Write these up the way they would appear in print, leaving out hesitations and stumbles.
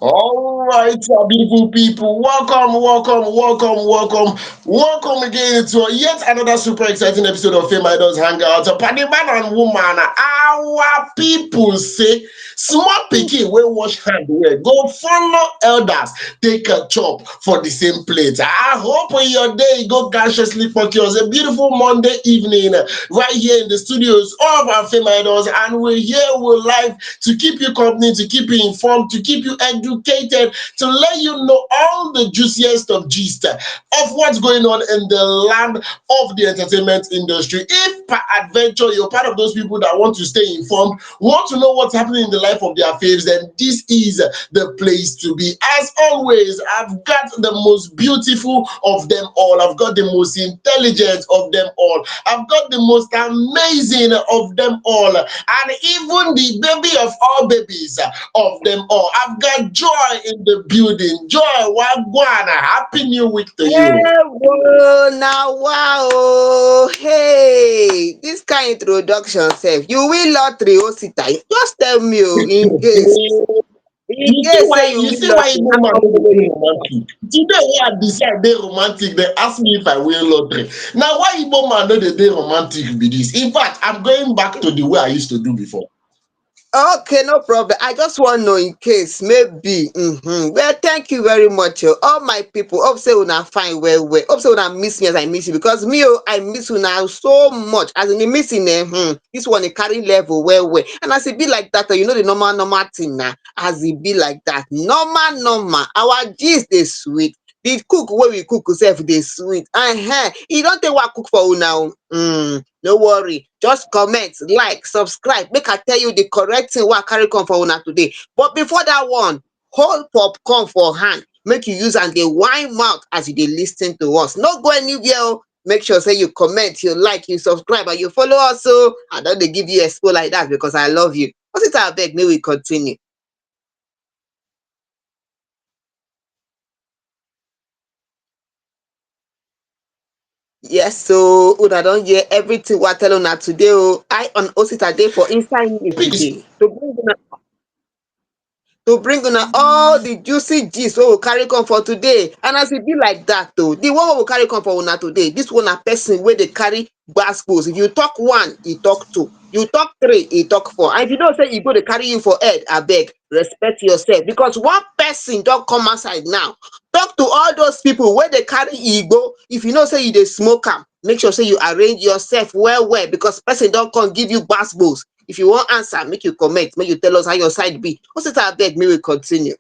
All right, beautiful people. Welcome again to yet another super exciting episode of Fameidols Hangout. Party man and woman, our people say, small pikin will wash hand well. Go follow elders, take a chop for the same plate. I hope your day go graciously focus. A beautiful Monday evening right here in the studios of our Fameidols, and we're here, we're live to keep you company, to keep you informed, to keep you educated, to let you know all the juiciest of gist of what's going on in the land of the entertainment industry. If per adventure you're part of those people that want to stay informed, want to know what's happening in the life of their faves, then this is the place to be. As always, I've got the most beautiful of them all. I've got the most intelligent of them all. I've got the most amazing of them all. And even the baby of all babies of them all. I've got Joy in the building. Joy, Wagwana, happy new week to you. Hello, now wow, hey, this kind introduction sef, you win lottery Osita, just tell me in case say you You win see why lottery, no man how no dey much? romantic. Today wey I decide dey romantic, they ask me if I win lottery. Now why Igbo man no dey romantic be this? In fact, I'm going back to the way I used to do before. Okay, no problem. I just want to know in case maybe. Well, thank you very much. All my people, hope say una fine well. Hope say una miss me as I miss you because me, I miss una so much. As in the missing, this one a carry level well. And as it be like that, you know the normal thing now. As it be like that, normal. Our gist is sweet. The cook wey we cook sef dey sweet. E don take what cook for una o. No worry, just comment, like, subscribe make I tell you the correct thing wey I carry come for una today. But before that one, hold popcorn for hand make you use am dey wine mouth as you dey lis ten to us. No go anywhere o. Make sure say you comment, you like, you subscribe and you follow us o. I don dey give you expo like that because I love you. Osita abeg make we continue. Yes, so una don hear everything wey I tell una today o. I on Osita dey for inside news today to bring una all the juicy gist wey we carry come for today. And as e be like that o, the one wey we carry come for una today, this one na person wey dey carry gbas. If you talk one, e talk two. You talk three, e talk four. And if you know say e go dey carry you for head, abeg respect yourself because one person don come outside now talk to all those people wey dey carry igbo. If you know say you dey smoke am, make sure say you arrange yourself well because person don come give you gbas. If you wan answer, make you comment, make you tell us how your side be. Osita abeg make we continue.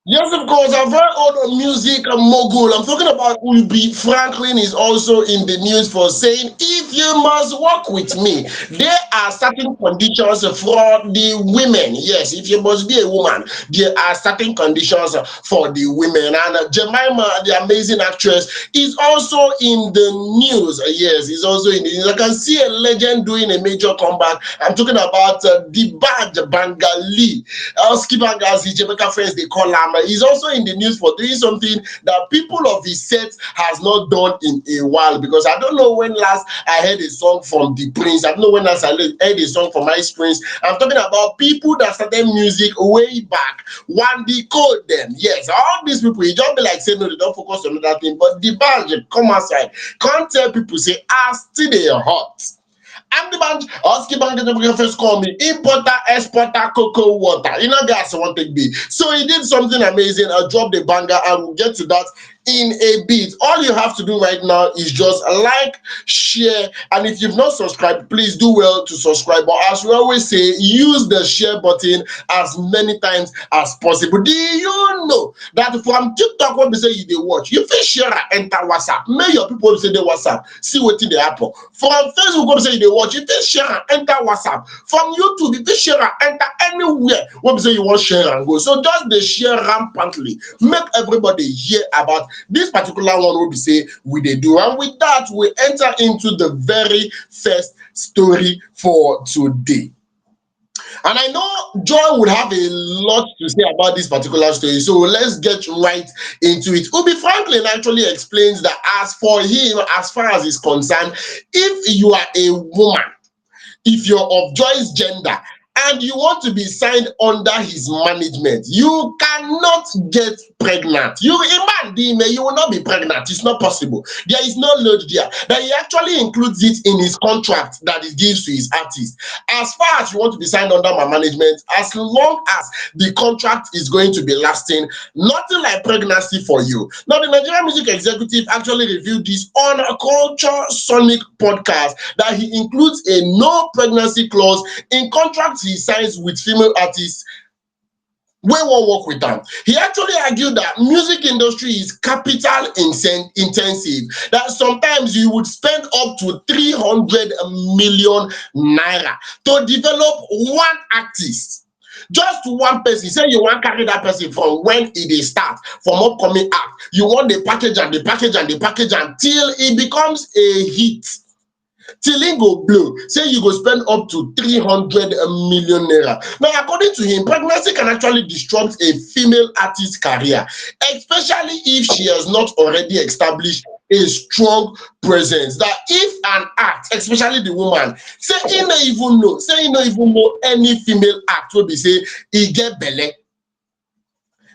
Yes, of course. A very old music mogul. I'm talking about Ubi Franklin is also in the news for saying, if you must work with me, there are certain conditions for the women. Yes, if you must be a woman, there are certain conditions for the women. And Jemima, the amazing actress, is also in the news. Yes, he's also in the news. I can see a legend doing a major comeback. I'm talking about the bad Bangali. Skibangas, his Jamaica friends, they call him. He's also in the news for doing something that people of his set has not done in a while. Because I don't know when last I heard a song from the Prince. I don't know when last I heard a song from Ice Prince. I'm talking about people that started music way back. One decode them. Yes, all these people, you just be like saying no, they don't focus on other thing. But the badge come outside. Can't tell people say, still they are hot. I'm the man, Oski Bank, the first call me importer, exporter, cocoa water. You know, guys, I want to be. So he did something amazing. I dropped the banger. I will get to that in a bit. All you have to do right now is just like, share, and if you've not subscribed, please do well to subscribe. But as we always say, use the share button as many times as possible. Do you know that from TikTok, when we say you they watch, you feel share and enter WhatsApp. May your people say they WhatsApp, see what they happen. From Facebook, when we say you they watch, you feel share and enter WhatsApp. From YouTube, you feel share and enter anywhere when we say you want share and go. So just the share rampantly. Make everybody hear about this particular one will be say we they do. And with that, we enter into the very first story for today. And I know Joy would have a lot to say about this particular story. So let's get right into it. Ubi Franklin actually explains that as for him, as far as he's concerned, if you are a woman, if you're of Joy's gender, and you want to be signed under his management, you cannot get pregnant. You imagine, you will not be pregnant. It's not possible. There is no load there. That he actually includes it in his contract that he gives to his artist. As far as you want to be signed under my management, as long as the contract is going to be lasting, nothing like pregnancy for you. Now, the Nigerian music executive actually reviewed this on a Culture Sonic podcast, that he includes a no pregnancy clause in contracts he signs with female artists wey wan work with am. He actually argued that music industry is capital intensive, that sometimes you would spend up to 300 million naira to develop one artist. Just one person, say you wan carry that person from when e dey start, from upcoming act, you wan dey package am, dey package am, dey package am till e becomes a hit, till im go blow. Say you go spend up to 300 million naira. Now, according to him, pregnancy can actually disrupt a female artist's career, especially if she has not already established a strong presence. That if an act, especially the woman, say e no even know, say e no even know any female act wey be say e get belle,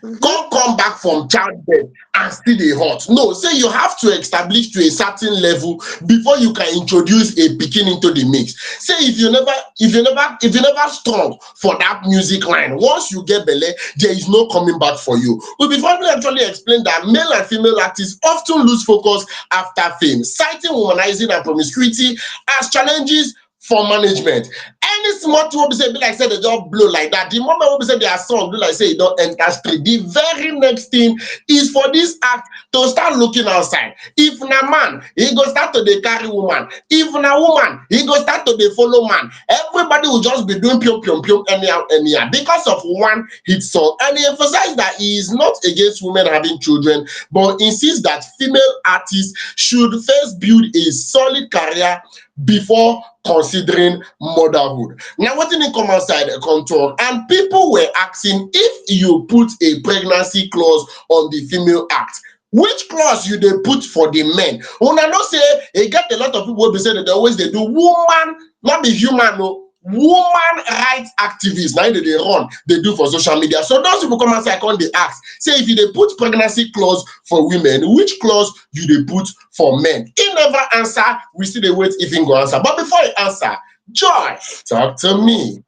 Mhm. come back from childbirth and still dey hot. No, say you have to establish to a certain level before you can introduce a pikin into the mix. Say if you never strong for that music line, once you get belle, there is no coming back for you. Ubi Franklin actually explained that male and female artists often lose focus after fame, citing womanizing and promiscuity as challenges for management. Any small thing wey be say be like say they just blow like that, the moment wey be say their song be like say e don enter street, the very next thing is for this act to start looking outside. If na man, he go start to dey carry woman. If na woman, he go start to dey follow man. Everybody will just be doing pium pium pium anyhow anyhow because of one hit song. And he emphasized that he is not against women having children, but insists that female artists should first build a solid career before considering motherhood. Now, wetin e come outside come talk, and people were asking, if you put a pregnancy clause on the female act, which clause you dey put for the men? Una know say e get a lot of people wey be say that they always dey do woman, not be human o, woman rights activists, na im dey run dey do for social media. So those people come outside come dey ask, say if you dey put pregnancy clause for women, which clause you dey put for men? He never answer. We still dey wait if he go answer. But before he answer, Joy, talk to me.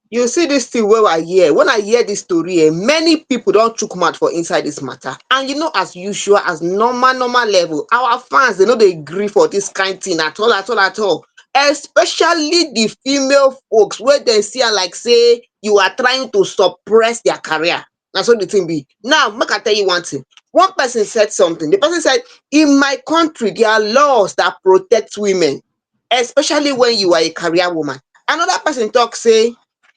You see this thing wey I hear, when I hear this story, many people don chook mouth for inside this matter. And as usual, as normal level, our fans, they no dey gree for this kind thing at all, at all, at all. Especially the female folks, wey dem see am like say you are trying to suppress their career. Na so the thing be. Now, make I tell you one thing. One person said something. The person said, in my country, there are laws that protect women, especially when you are a career woman. Another person talk say,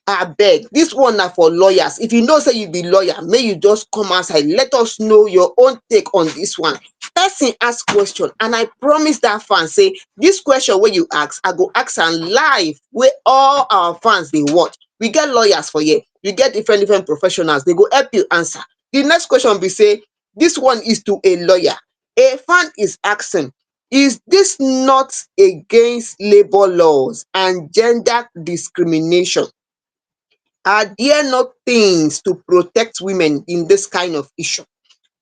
abeg, this one na for lawyers. If you know say you be lawyer, make you just come outside, let us know your own take on this one. Person ask question, and I promise that fan say this question wey you ask, I go ask am live, wey all our fans dey watch. We get lawyers for here, we get different professionals, they go help you answer. The next question be say, this one is to a lawyer. A fan is asking, is this not against labor laws and gender discrimination? Are there not things to protect women in this kind of issue?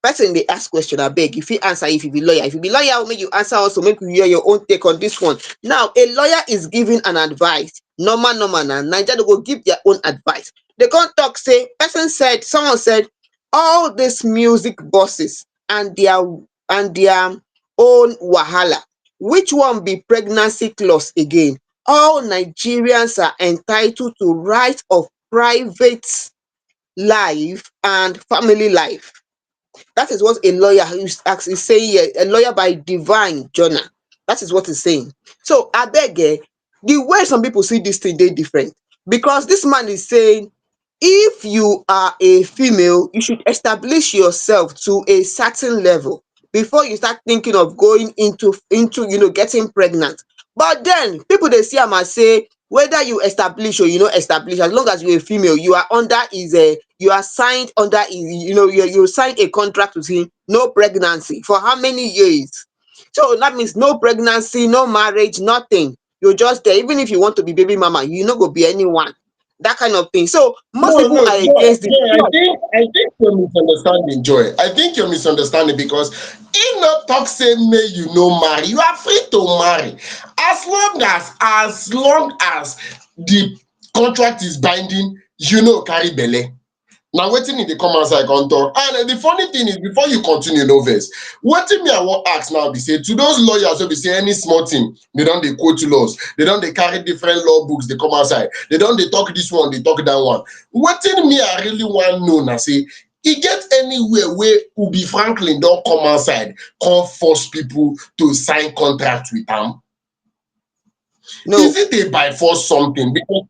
Person dey ask question, abeg, you fit answer if you be lawyer. If you be lawyer, make you answer also, make we hear your own take on this one. Now, a lawyer is giving an advice. Normal na Naija dey go give their own advice. They come talk say, someone said, all these music bosses and their own wahala. Which one be pregnancy clause again? All Nigerians are entitled to right of private life and family life. That is what a lawyer is saying here, a lawyer by Divine Journal. That is what he's saying. So abeg, the way some people see this thing dey different, because this man is saying, if you are a female, you should establish yourself to a certain level before you start thinking of going into getting pregnant. But then people dey see am as say, whether you establish or you no establish, as long as you a female, you are under his you are signed under his, you signed a contract with him, no pregnancy for how many years? So that means no pregnancy, no marriage, nothing. You're just there. Even if you want to be baby mama, you no go be anyone. that kind of thing. So most No, people no, are Joy, against it. Joy, I think you're misunderstanding, Joy. I think you're misunderstanding because in no talk say may you no marry. You are free to marry. As long as the contract is binding, you know carry belle. Now wetin in the come outside come talk. And the funny thing is before you continue no vex, wetin me I wan ask now be say to those lawyers wey be say any small thing they don dey quote laws, they don dey carry different law books dey come outside, they don dey talk this one, dey talk that one. Wetin me I really wan know na say e get anywhere wey Ubi Franklin don come outside come force people to sign contract with am? Is No, it a by force something? Because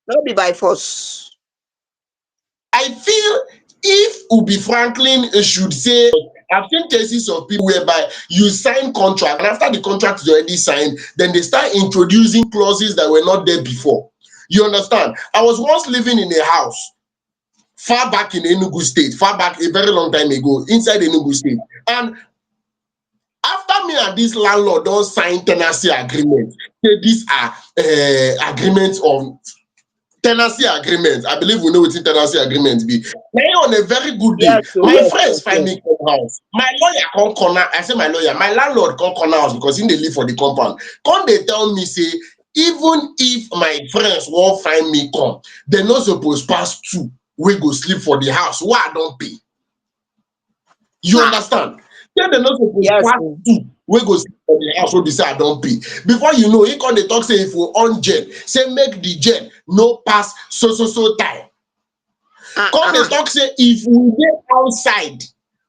not be by force. I feel if Ubi Franklin should say, I've seen cases of people whereby you sign contract and after the contract is already signed, then they start introducing clauses that were not there before. You understand? I was once living in a house far back in Enugu State, far back a very long time ago, inside Enugu State. And after me and this landlord don't sign tenancy agreement, say these are agreements of tenancy agreement. I believe we know wetin tenancy agreement be. Na on a very good day, Yes, so my yes, friends yes, find yes. me come house. My lawyer come corner. I say my lawyer, my landlord come corner house because he dey live for the compound. Come dey tell me say even if my friends wan find me come, dem no suppose pass two wey go sleep for the house wey I don pay. You Ha, understand? Say dem no suppose yes. pass two wey go sleep for the house wey be say I don pay. Before you know, he come dey talk say if we on gen, say make the gen no pass so time. Come dey Uh-uh. talk say if we dey outside,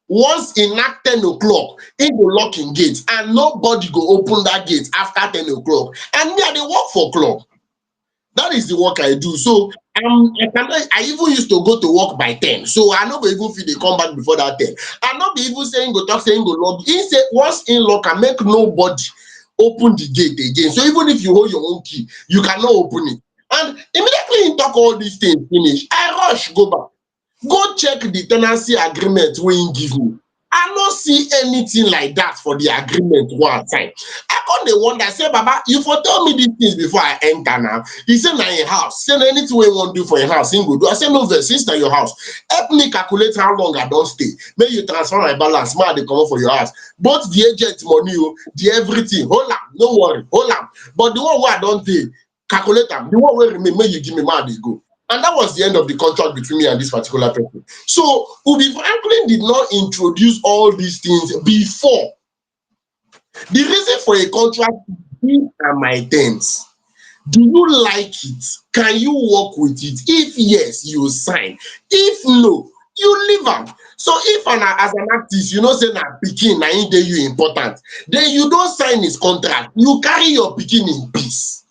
once e knack 10 o'clock, he go lock im gate and nobody go open that gate after 10 o'clock. And me, I dey work for club. That is the work I do. So I even used to go to work by 10. So I no go even fit dey come back before that 10. I no be even say him go talk say him go lock. He say once in lock am, make nobody open the gate again. So even if you hold your own key, you cannot open it. And immediately he talk all these things finish, I rush go back. Go check the tenancy agreement wey him give me. I no see anything like that for the agreement wey I sign. I come dey wonder say baba you for tell me these things before I enter now. He say na him house, say na anything wey he wan do for him house him go do. I say no vex, since na your house, help me calculate how long I don stay, make you transfer my balance make I dey comot for your house. Both the agent money o, the everything, hold am, no worry, hold am. But the one wey I don pay, calculate am, the one wey remain make you give me make I dey go. And that was the end of the contract between me and this particular person. So Ubi Franklin did not introduce all these things before. The reason for a contract is these are my terms. Do you like it? Can you work with it? If yes, you sign. If no, you leave am. So if as an artist, you know say na pikin na im dey you important, then you don sign his contract. You carry your pikin in peace.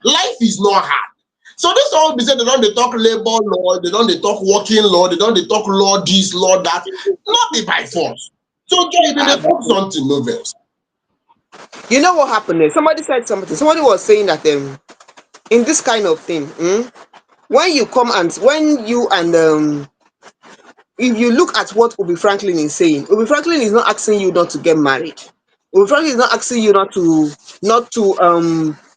Life is not hard. So this all be say they don dey talk labor law, they don dey talk working law, they don dey talk law this, law that, not be by force. So Joy, dem dey talk something no vex. You know what happened there? Somebody said something. Somebody was saying that in this kind of thing, when you come and when you and if you look at what Ubi Franklin is saying, Ubi Franklin is not asking you not to get married. Ubi Franklin is not asking you not to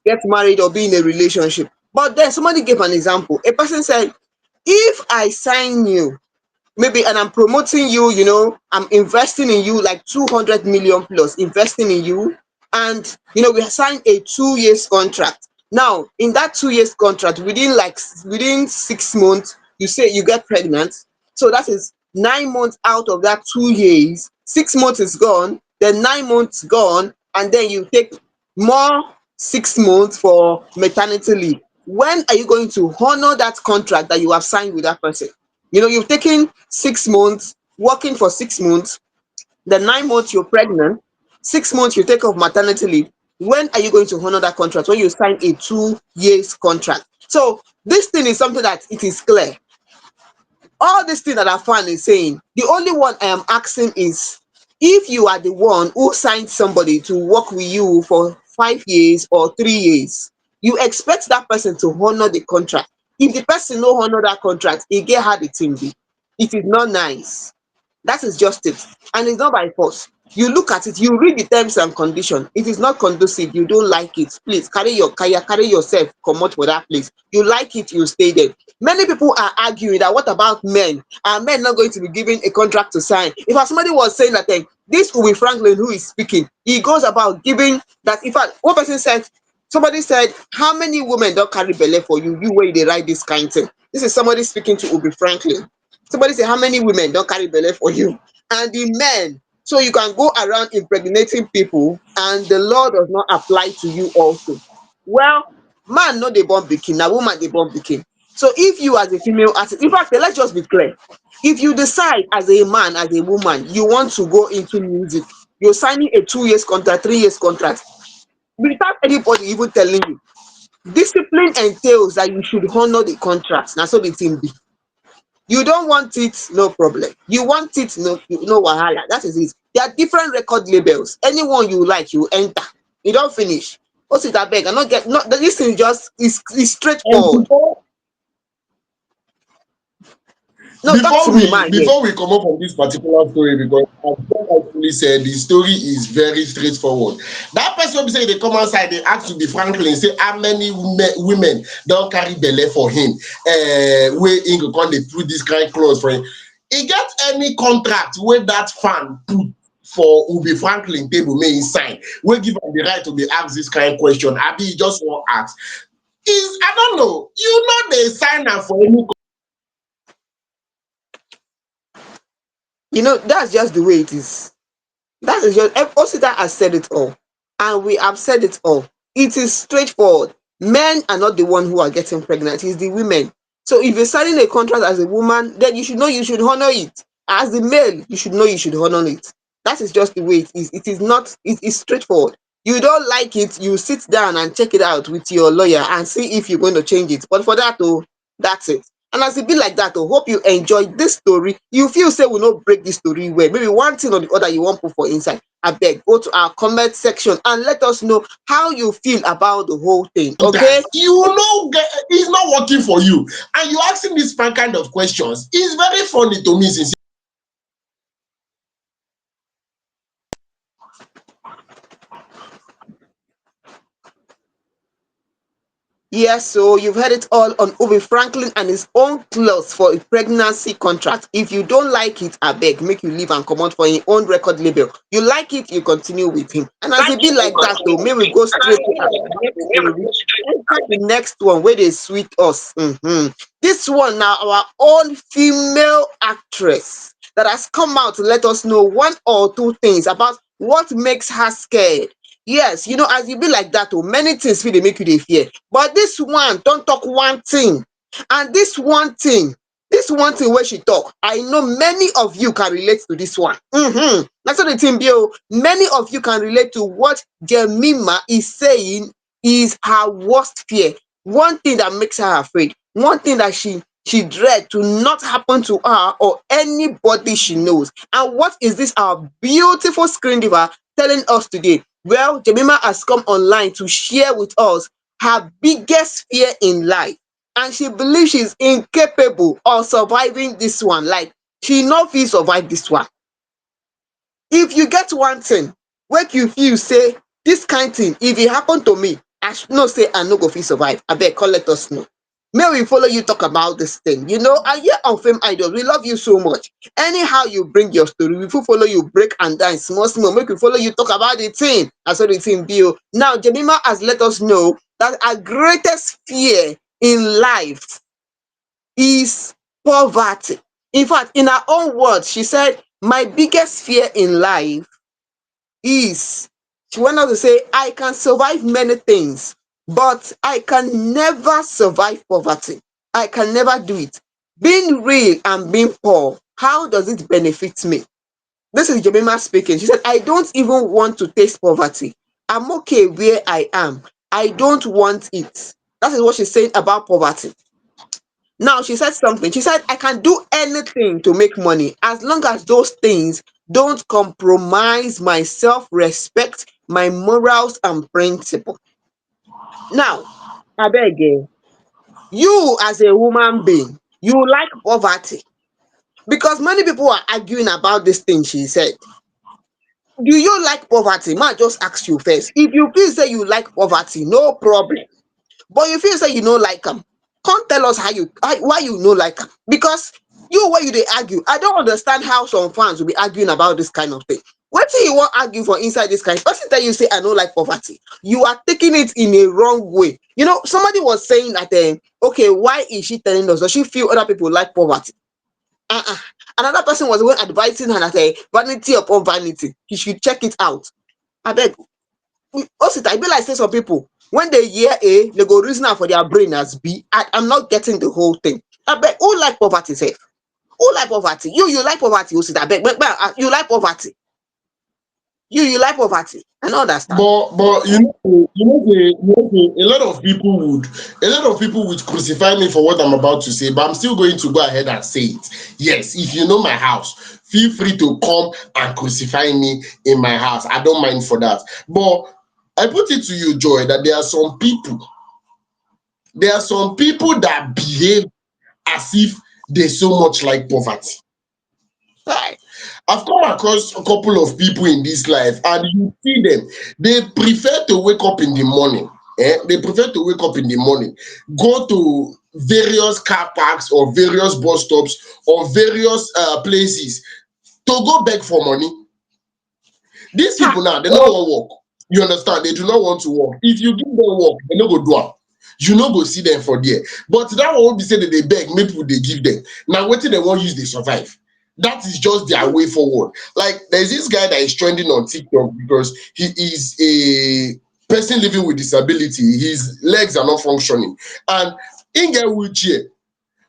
get married or be in a relationship. But then somebody gave an example. A person said, if I sign you, maybe, and I'm promoting you, I'm investing in you like 200 million plus, investing in you, and we signed a 2 years contract. Now in that 2 years contract, within 6 months, you say you get pregnant. So that is 9 months out of that 2 years. 6 months is gone, then 9 months gone, and then you take more 6 months for maternity leave. When are you going to honor that contract that you have signed with that person? You've taken 6 months, working for 6 months, the 9 months you're pregnant, 6 months you take off maternity leave. When are you going to honor that contract? When you sign a 2 years contract. So this thing is something that it is clear. All this thing that I found is saying, the only one I am asking is, if you are the one who signed somebody to work with you for 5 years or 3 years, you expect that person to honor the contract. If the person no honor that contract, e get how the thing be. It is not nice. That is just it, and it's not by force. You look at it, you read the terms and condition. It is not conducive, you don't like it, please carry your kaya, carry yourself, comot for that place. You like it, you stay there. Many people are arguing that what about men? Are men not going to be given a contract to sign? In fact, somebody was saying that this Ubi Franklin who is speaking, he goes about giving that. In fact, one person said, somebody said, how many women don't carry belle for you, you wey dey write this kind thing? This is somebody speaking to Ubi Franklin. Somebody say, how many women don't carry belle for you? And the men, so you can go around impregnating people and the law does not apply to you also. Well, man no dey born pikin, na woman dey born pikin. So if you as a female artist, in fact, let's just be clear, if you decide as a man, as a woman, you want to go into music, you're signing a 2 years contract, 3 years contract, without anybody even telling you. Discipline entails that you should honor the contract. Na so the thing be. You don't want it, no problem. You want it, no wahala. That is it. There are different record labels. Anyone you like, you enter. You don't finish. What's it abeg? I not get, not this thing just is And straightforward. No, talk to me, man. Yeah. before we come up from this particular story, because as John actually said, the story is very straightforward. That person will be say they come outside, they ask to be Franklin, say how many women don't carry belle for him, where in go come they put this kind of clothes for him. He get any contract where that fan put for Ubi Franklin table may he sign, we give him the right to be asked this kind of question. Abi he just won't ask. Is I don't know. You know they sign am for any. That's just the way it is. That is just Osita has said it all, and we have said it all. It is straightforward. Men are not the one who are getting pregnant, it's the women. So if you're signing a contract as a woman, then you should know you should honor it. As the male, you should know you should honor it. That is just the way it is. It is not, it is straightforward. You don't like it, you sit down and check it out with your lawyer and see if you're going to change it. But for that, oh, that's it. And as it be like that, oh, hope you enjoyed this story. You feel say we no break this story well. Maybe one thing or the other you want put for inside. I beg, go to our comment section and let us know how you feel about the whole thing. Okay? Contract, you know, it's not working for you, and you asking this kind of questions. It's very funny to me. Since Yes, so you've heard it all on Ubi Franklin and his own clause for a pregnancy contract. If you don't like it, I beg, make you leave and come out for your own record label. You like it, you continue with him. And as it be like that, though, may we go straight to our next story. Enter the next one where they sweet us. This one now, our own female actress that has come out to let us know one or two things about what makes her scared. Yes, as e be like that, oh, many things fit dey make you dey fear, but this one don talk one thing, and this one thing wey she talk, I know many of you can relate to this one. Na so the thing be, oh, many of you can relate to what Jemima is saying is her worst fear. One thing that makes her afraid, one thing that she dread to not happen to her or anybody she knows. And what is this our beautiful screen diva telling us today? Well, Jemima has come online to share with us her biggest fear in life, and she believes she's incapable of surviving this one. Like, she no fit survive this one. If you get one thing wey you feel say this kind thing, if e happen to me, I know say I no go fit survive, abeg come let us know. May we follow you talk about this thing. And here on Fameidols, we love you so much. Anyhow you bring your story, we fit follow you break and down small small, make we follow you talk about the thing. Na so the thing be o. Now Jemima has let us know that her greatest fear in life is poverty. In fact, in her own words, she said, my biggest fear in life is, she went on to say, I can survive many things, but I can never survive poverty. I can never do it. Being real and being poor, how does it benefit me? This is Jemima speaking. She said, I don't even want to taste poverty. I'm okay where I am. I don't want it. That is what she's saying about poverty. Now, she said something. She said, I can do anything to make money as long as those things don't compromise my self respect, my morals, and principle. Now, I beg you, you as a human being, you like poverty because many people are arguing about this thing she said. Do you like poverty? Man, just ask you first. If you feel say you like poverty, no problem. But you feel say you no like am, come tell us why you no like am. Because you where you dey argue, I don't understand how some fans will be arguing about this kind of thing. Wetin you wan argue for inside this kind? Person tell you say I no like poverty, you are taking it in a wrong way. Somebody was saying that okay, why is she telling us? Does she feel other people like poverty? Uh-uh. Another person was even advising her that vanity upon vanity, she should check it out. Abeg, Osita, e be like say some people when they hear A, they go reason am for their brain as B. I'm not getting the whole thing. Abeg, who like poverty sef? Who like poverty? You like poverty, Osita? Abeg, you like poverty? You like poverty? I no understand. But a lot of people would crucify me for what I'm about to say, but I'm still going to go ahead and say it. Yes, if you know my house, feel free to come and crucify me in my house. I don't mind for that. But I put it to you, Joy, that there are some people that behave as if they so much like poverty. Right. I've come across a couple of people in this life, and you see them. They prefer to wake up in the morning. They prefer to wake up in the morning, go to various car parks or various bus stops or various places to go beg for money. These Ha! people now, they no Oh, wan work. You understand? They do not want to work. If you give them work, they no go do am. You no go see them for there. But that one wey be say that they beg, make people dey give them. Now wetin dem wan use dey survive. That is just their way forward. Like there's this guy that is trending on TikTok because he is a person living with disability. His legs are not functioning, and he get wheelchair.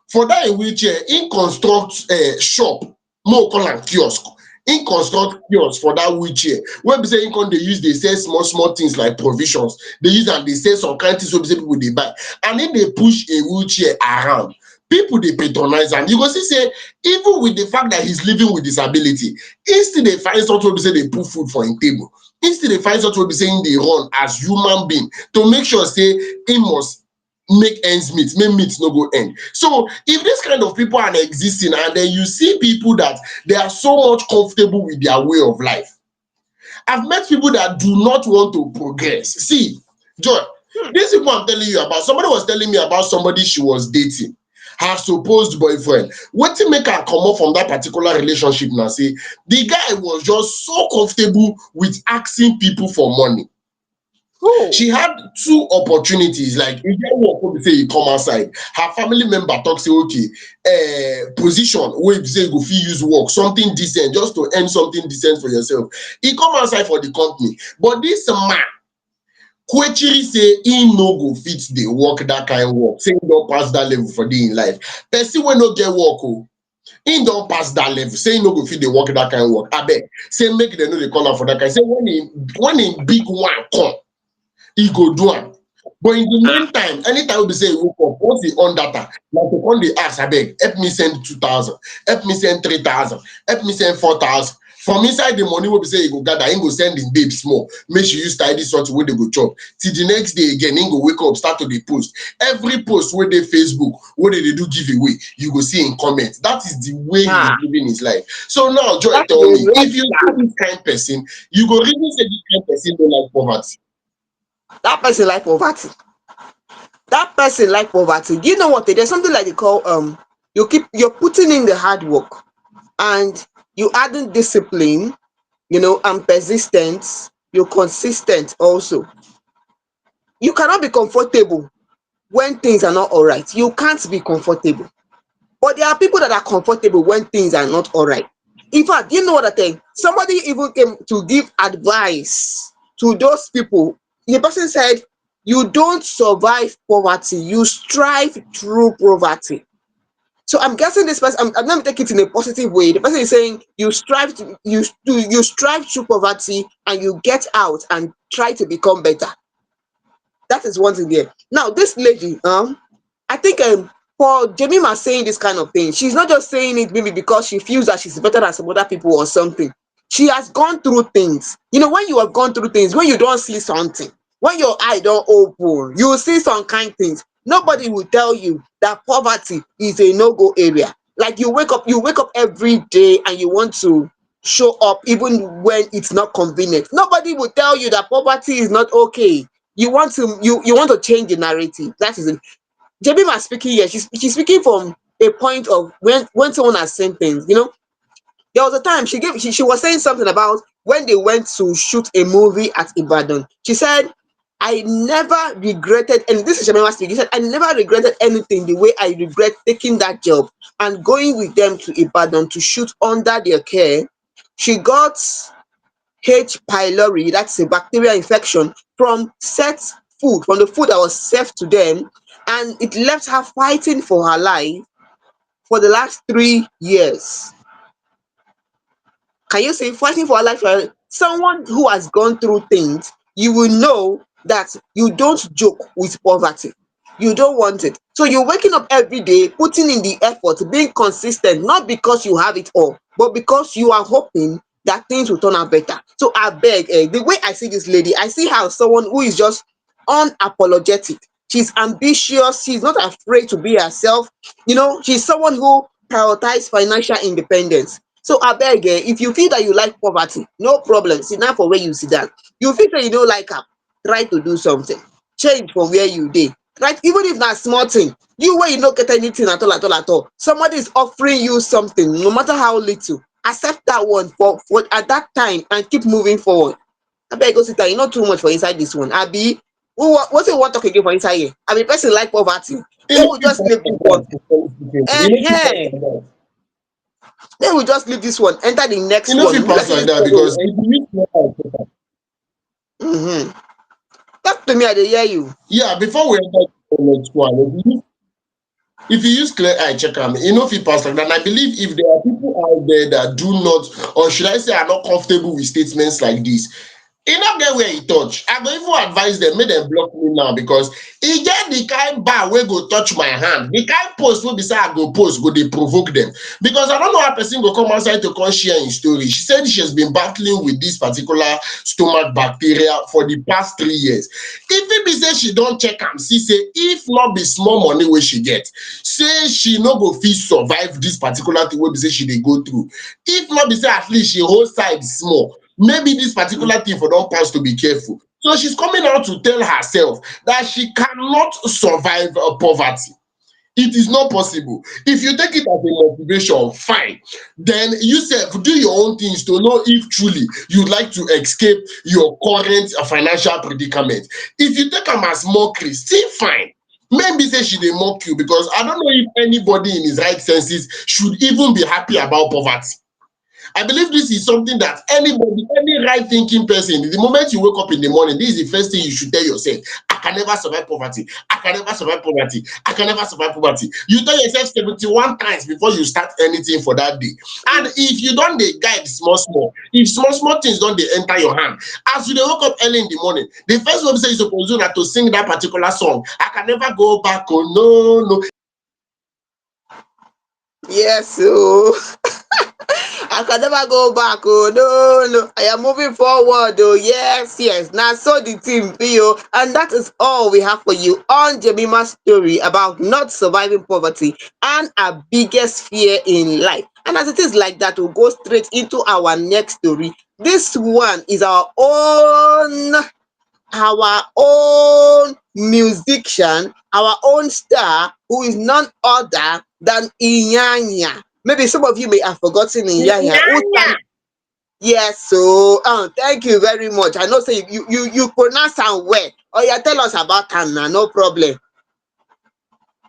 For that im wheelchair, im construct shop, make we call am kiosk. Im construct kiosk for that wheelchair wey be say im come dey use dey sell small small things like provisions, dey use am dey sell some kind things wey be say people dey buy, and im dey push a wheelchair around. People dey patronize am. You go see say even with the fact that he's living with disability, im still dey find something wey be say dey put food for im table. Im still dey find something wey be say im dey run as human being to make sure say im must make ends meet, make meat no go end. So if this kind of people are existing, and then you see people that they are so much comfortable with their way of life. I've met people that do not want to progress. See, Joy, these people I'm telling you about, somebody was telling me about somebody she was dating, her supposed boyfriend. Wetin make her comot from that particular relationship now? Say the guy was just so comfortable with asking people for money. oh, She had two opportunities. Like if get work wey be say e come outside, her family member talk say okay, position wey be say you go fit use work something decent just to earn something decent for yourself. E come outside for the company, but this man quechiri say he no go fit dey work that kind work, say he don pass that level for dey in life. Person wey no get work he don pass that level, say he no go fit dey work that kind work. Abeg, say make dem no dey call am for that kind. Say when him big one come, he go do am. But in the meantime, anytime wey be say e wake up, once e on data, like to come dey ask, abeg help me send 2,000, help me send 3,000, help me send 4,000. From inside the money wey be say e go gather, im go send im babe small, make she use tidy something wey dey go chop. Till the next day again, im go wake up, start to dey post. Every post wey dey Facebook, wey dey do giveaway, you go see im comment. That is the way he is ah, living his life. So now, Joy, that is tell a me, red if you see flag. this kind person, you go really say this kind person no like poverty. That person like poverty. That person like poverty. Do you know what? There's something like they call you're putting in the hard work, and you adding discipline, and persistence. You're consistent also. You cannot be comfortable when things are not all right. You can't be comfortable. But there are people that are comfortable when things are not all right. In fact, you know what I think? Somebody even came to give advice to those people. The person said, you don't survive poverty, you strive through poverty. So I'm guessing this person, I'm going to take it in a positive way. The person is saying you strive through poverty and you get out and try to become better. That is one thing there. Now, this lady, I think for Jemima saying this kind of thing, she's not just saying it maybe because she feels that she's better than some other people or something. She has gone through things. When you have gone through things, when you don't see something, when your eye don't open, you will see some kind things. Nobody will tell you that poverty is a no-go area. Like you wake up every day and you want to show up even when it's not convenient. Nobody will tell you that poverty is not okay. You want to change the narrative. That is it. Jemima speaking here, she's speaking from a point of when someone has seen things, you know. There was a time she was saying something about when they went to shoot a movie at Ibadan. She said, I never regretted, and this is Jemima speaking. She said, I never regretted anything the way I regret taking that job and going with them to Ibadan to shoot under their care. She got H. pylori, that's a bacterial infection, from set food, from the food that was served to them, and it left her fighting for her life for the last 3 years. Can you say fighting for life? Someone who has gone through things, you will know that you don't joke with poverty. You don't want it. So you're waking up every day, putting in the effort, being consistent, not because you have it all, but because you are hoping that things will turn out better. So I beg, the way I see this lady, I see her as someone who is just unapologetic. She's ambitious. She's not afraid to be herself. You know, she's someone who prioritizes financial independence. So abeg, if you feel that you like poverty, no problem, sit down for where you sit down. You feel say you no like am, try to do something, change from where you dey. Right, even if na small thing, you wey you no get anything at all, somebody is offering you something, no matter how little, accept that one for at that time and keep moving forward. Abeg go sit down, you no too much for inside this one abi. Wetin you wan talk again for inside here? Abi person like poverty? You Make know we fit just pass leave this like one. that. You know fit pass Ehen, like that. make we just leave this one, enter the You next know one. fit E be like pass say like this that one no because if you use clear eye check am. um talk to me, I dey hear you. Yeah, before we enter the next one, if you use clear eye check am, e no fit pass like that. And I believe if there are people out there that do not, or should I say, are not comfortable with statements like this, e no get where e touch. I go even advise dem make dem block me now because e get the kind bar wey go touch my hand. The kind post wey be say I go post go dey provoke dem. Because I don't know how person go come outside to come share im story. She said she has been battling with this particular stomach bacteria for the past 3 years. If e be say she don check am see say if not be small money wey she get, say she no go fit survive this particular thing wey be say she dey go through. If not be say at least she hold side small, maybe this particular thing for don pass to be careful. So she's coming out to tell herself that she cannot survive poverty. It is not possible. If you take it as a motivation, fine. Then you sef do your own things to know if truly you'd like to escape your current financial predicament. If you take am as mockery, still fine. Maybe say she dey mock you because I don't know if anybody in his right senses should even be happy about poverty. I believe this is something that anybody, any right thinking person, the moment you wake up in the morning, this is the first thing you should tell yourself. I can never survive poverty. I can never survive poverty. I can never survive poverty. You tell yourself 71 times before you start anything for that day. And if you don't dey guide small, small, if small, small things don't dey enter your hand, as you dey wake up early in the morning, the first one say you suppose do na to sing that particular song. I can never go back. Oh no, no. Yes ooo. I can never go back oh, no no, I am moving forward oh, yes yes, na so the thing be oh. And that is all we have for you on Jemima's story about not surviving poverty and our biggest fear in life. And as it is like that, we'll go straight into our next story. This one is our own musician, our own star, who is none other than Iyanya. Maybe some of you may have forgotten Iyanya, who Iyanya. sang. Yes, so thank you very much. I know say you pronounce am well. Oh yeah, tell us about am now, no problem.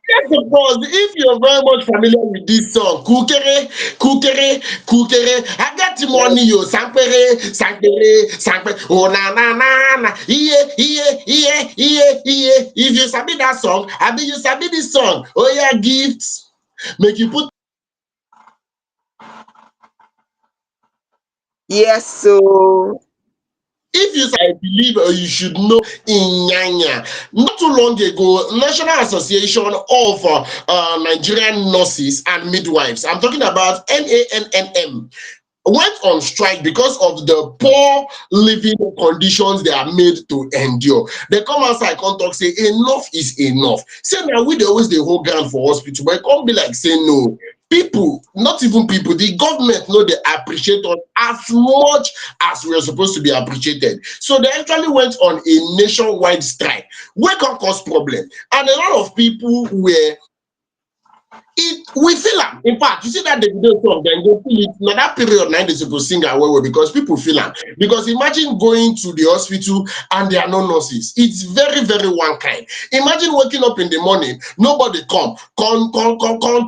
Yes, of course. If you're very much familiar with this song, Kukere, Kukere, Kukere, I got the money, yo, Sankpere, Sankpere, Sankpere, oh na na na na, iye, iye, iye, iye, iye. If you sabi that song, I mean you sabi this song. Oh yeah, gifts. Make you put Yes, so if you I believe you should know Iyanya. Not too long ago, National Association of Nigerian Nurses and Midwives, I'm talking about NANNM, went on strike because of the poor living conditions they are made to endure. They come outside come talk say enough is enough. Say now we dey always dey hold ground for hospital, but it can't be like say no. people, not even people, the government know they appreciate us as much as we are supposed to be appreciated. So they actually went on a nationwide strike, wey come cause problem, and a lot of people were it we feel am. In fact, you see that Davido song, dem go feel it. Na that period na im dey suppose sing am well well, because people feel am. Because imagine going to the hospital and there are no nurses. It's very very one kind. Imagine waking up in the morning, nobody come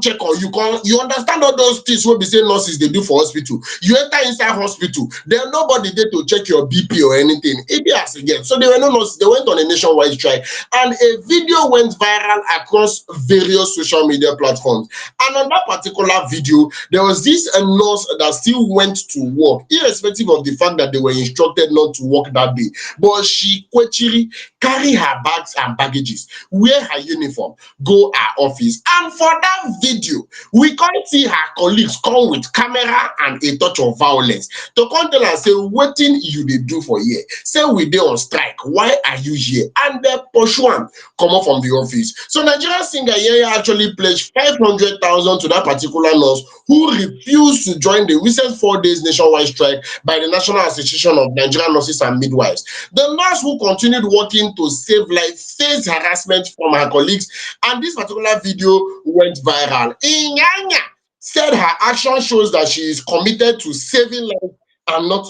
check on you, come you understand all those things wey be say nurses dey do for hospital. You enter inside hospital, there nobody dey to check your BP or anything. E be as e get. So there were no nurses. They went on a nationwide strike, and a video went viral across various social media platforms. And on that particular video, there was this nurse that still went to work, irrespective of the fact that they were instructed not to work that day. But she quickly carry her bags and baggages, wear her uniform, go her office. And for that video, we can't see her colleagues come with camera and a touch of violence to come tell her say, wetin you dey do for here? Say we dey on strike. Why are you here? And they pursue am comot from the office. So Nigerian singer Iyanya actually pledged 500,000 to that particular nurse who refused to join the recent 4 days nationwide strike by the National Association of Nigerian Nurses and Midwives. The nurse, who continued working to save lives, faced harassment from her colleagues, and this particular video went viral. Iyanya said her action shows that she is committed to saving lives and not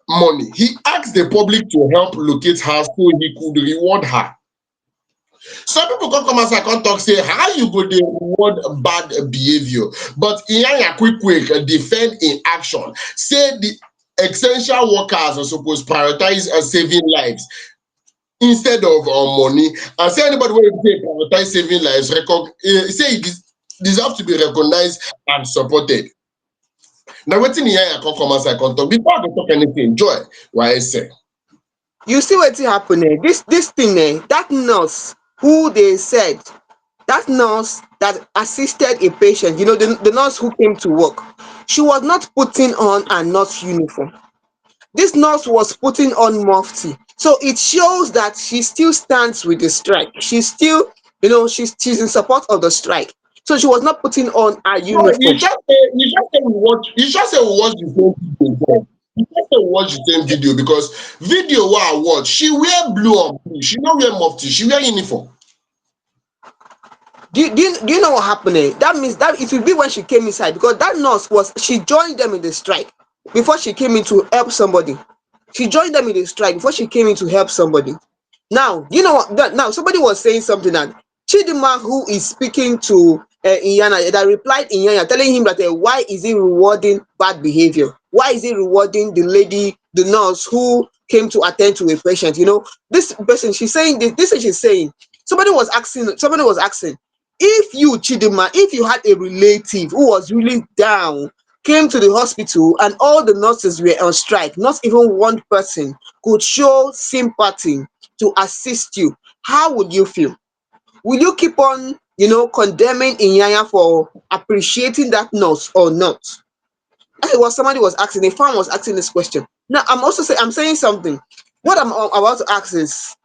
money. He asked the public to help locate her so he could reward her. Some people come outside come talk say, how you go dey reward bad behaviour? But Iyanya quick defend in action, say the essential workers are supposed prioritize saving lives instead of money, and say anybody wey dey prioritize saving lives say e deserve to be recognized and supported. Na wetin Iyanya come outside come talk. Before I go talk anything, Joy Wise. You see wetin happen dis thing dat nurse who dey said, that nurse that assisted a patient, the nurse who came to work, she was not putting on a nurse uniform. This nurse was putting on mufti. So it shows that she still stands with the strike. She's still, she's in support of the strike. So she was not putting on a No, you uniform. just say we watch the same video. Joy. You just say we watch the same video, because video wey I watch, she wear blue on blue. She no wear mufti, she wear uniform. Do you know what happened there? That means that it will be when she came inside, because that nurse she joined them in the strike before she came in to help somebody. She joined them in the strike before she came in to help somebody. Now, you know what? Now, somebody was saying something that Chidima, who is speaking to Iyanya, that replied Iyanya, telling him that why is he rewarding bad behavior? Why is he rewarding the lady, the nurse who came to attend to a patient? This person, she's saying this is she's saying. Somebody was asking, if you, Chidima, if you had a relative who was really down, came to the hospital and all the nurses were on strike, not even one person could show sympathy to assist you, how would you feel? Will you keep on, condemning Inyanya for appreciating that nurse or not? That was somebody was asking, a fan was asking this question. Now I'm saying something. What I'm about to ask is,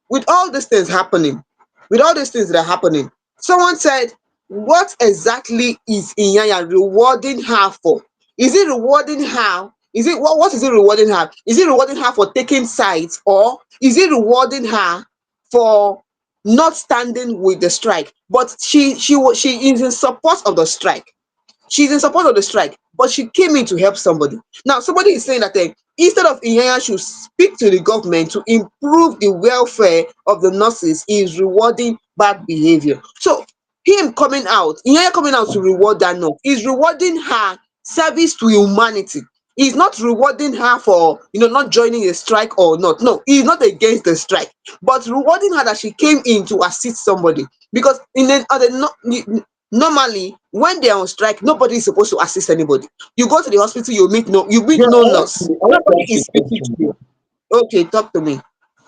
with all these things happening, with all these things that are happening, someone said, what exactly is Inyanya rewarding her for? Is it rewarding her? Is it what is it rewarding her? Is it rewarding her for taking sides, or is it rewarding her for not standing with the strike? But she is in support of the strike. She's in support of the strike, but she came in to help somebody. Now, somebody is saying that instead of Iyanya should speak to the government to improve the welfare of the nurses, he is rewarding bad behavior. So, Iyanya coming out to reward that nurse, is rewarding her service to humanity. He's not rewarding her for not joining a strike or not. No, he's not against the strike, but rewarding her that she came in to assist somebody. Because normally, when they're on strike, nobody is supposed to assist anybody. You go to the hospital, you meet Joy, no nurse. I want to Nobody ask is you a speaking to question. you. Okay, talk to me.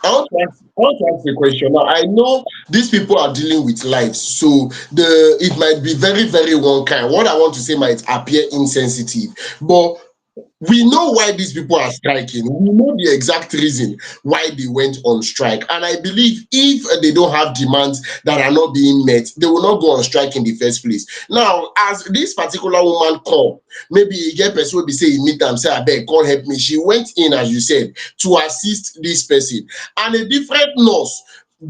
I want to ask a question. Now, I know these people are dealing with lives, so it might be very, very one kind. What I want to say might appear insensitive, but We know why these people are striking. We know the exact reason why they went on strike. And I believe if they don't have demands that are not being met, they will not go on strike in the first place. Now, as this particular woman called, maybe a get person will be saying, meet them, say, I beg, call help me. She went in, as you said, to assist this person. And a different nurse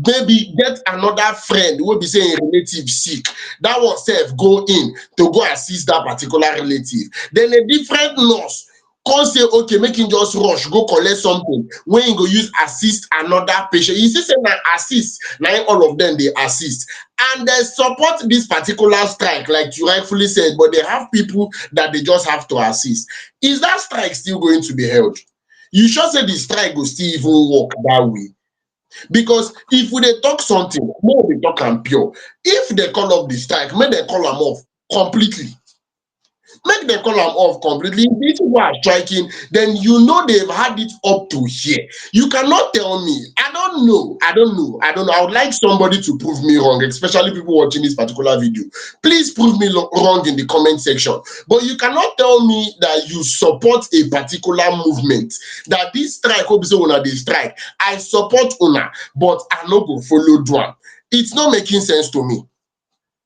maybe get another friend wey be say im relative sick, that one sef go in to go assist that particular relative. Then a different nurse come say okay make im just rush go collect something wey im go use assist another patient. You see say na assist na im all of dem dey assist, and dem support this particular strike like you rightfully said, but they have people that they just have to assist. Is that strike still going to be held? You sure say the strike go still even work that way? Because if we dey talk something, make we talk am pure. If they call off the strike, make dem call am off completely. Make dem call am off completely. If these people are striking, then you know they've had it up to here. You cannot tell me. I would like somebody to prove me wrong, especially people watching this particular video. Please prove me wrong in the comment section. But you cannot tell me that you support a particular movement, that this strike wey be say una dey strike, I support una, but I no go follow do am. It's not making sense to me.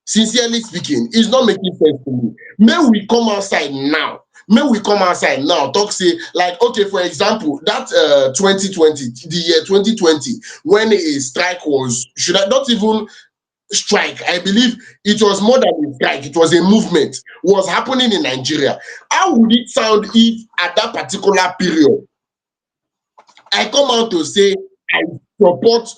Sincerely speaking, it's not making sense to me. May we come outside now, talk say like okay, for example that 2020, the year 2020, when a strike was, should I not even strike, I believe it was more than a strike, it was a movement was happening in Nigeria. How would it sound if at that particular period I come out to say I support